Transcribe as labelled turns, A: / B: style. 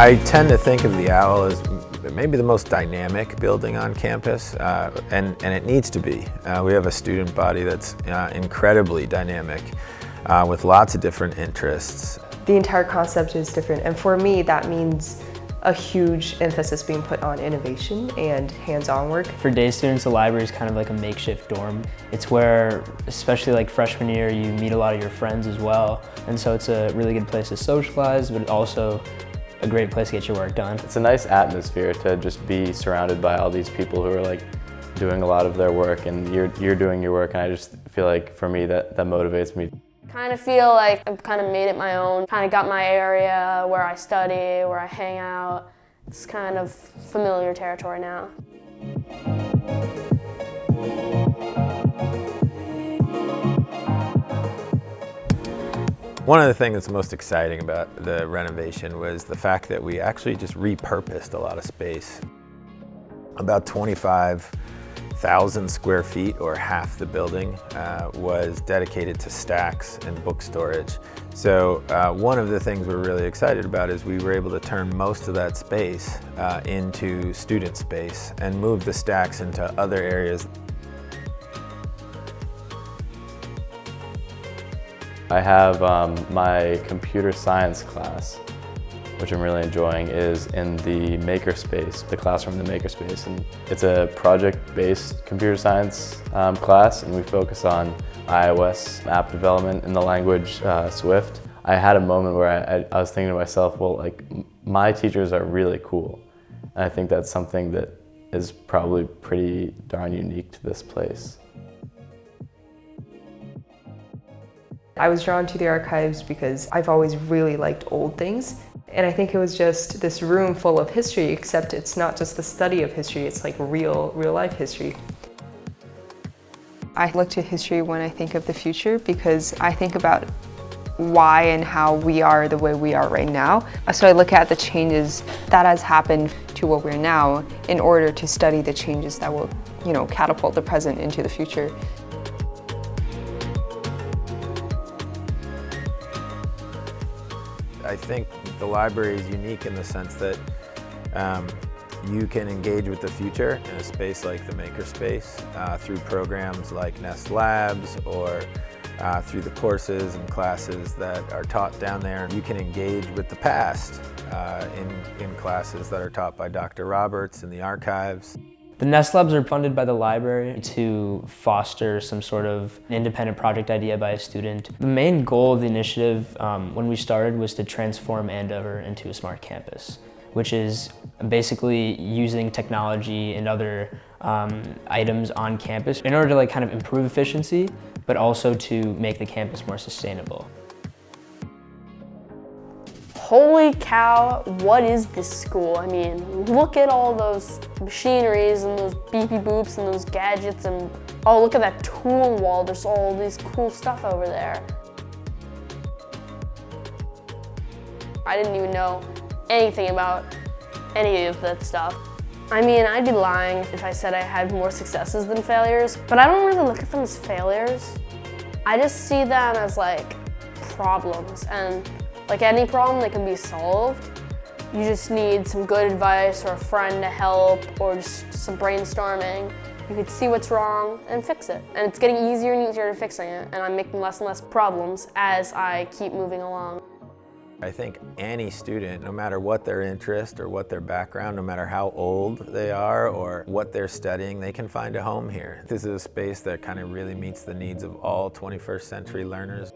A: I tend to think of the OWL as maybe the most dynamic building on campus, and it needs to be. We have a student body that's incredibly dynamic with lots of different interests.
B: The entire concept is different, and for me that means a huge emphasis being put on innovation and hands-on work.
C: For day students, the library is kind of like a makeshift dorm. It's where, especially like freshman year, you meet a lot of your friends as well. And so it's a really good place to socialize, but also a great place to get your work done.
D: It's a nice atmosphere to just be surrounded by all these people who are like doing a lot of their work, and you're doing your work, and I just feel like for me that motivates me.
E: Kind of feel like I've kind of made it my own, kind of got my area where I study, where I hang out. It's kind of familiar territory now.
A: One of the things that's most exciting about the renovation was the fact that we actually just repurposed a lot of space. About 25,000 square feet, or half the building, was dedicated to stacks and book storage. So one of the things we're really excited about is we were able to turn most of that space into student space and move the stacks into other areas.
D: I have my computer science class, which I'm really enjoying, is in the makerspace, the classroom in the makerspace. And it's a project-based computer science class, and we focus on iOS app development in the language Swift. I had a moment where I was thinking to myself, well, like, my teachers are really cool. And I think that's something that is probably pretty darn unique to this place.
B: I was drawn to the archives because I've always really liked old things. And I think it was just this room full of history, except it's not just the study of history, it's like real life history. I look to history when I think of the future because I think about why and how we are the way we are right now. So I look at the changes that has happened to what we're now in order to study the changes that will, catapult the present into the future.
A: I think the library is unique in the sense that you can engage with the future in a space like the makerspace through programs like Nest Labs, or through the courses and classes that are taught down there. You can engage with the past in classes that are taught by Dr. Roberts in the archives.
C: The Nest Labs are funded by the library to foster some sort of independent project idea by a student. The main goal of the initiative when we started was to transform Andover into a smart campus, which is basically using technology and other items on campus in order to kind of improve efficiency, but also to make the campus more sustainable.
E: Holy cow, what is this school? I mean, look at all those machineries and those beepy boops and those gadgets, and oh, look at that tool wall. There's all this cool stuff over there. I didn't even know anything about any of that stuff. I mean, I'd be lying if I said I had more successes than failures, but I don't really look at them as failures. I just see them as like problems, and like any problem that can be solved, you just need some good advice or a friend to help, or just some brainstorming. You could see what's wrong and fix it. And it's getting easier and easier to fixing it, and I'm making less and less problems as I keep moving along.
A: I think any student, no matter what their interest or what their background, no matter how old they are or what they're studying, they can find a home here. This is a space that kind of really meets the needs of all 21st century learners.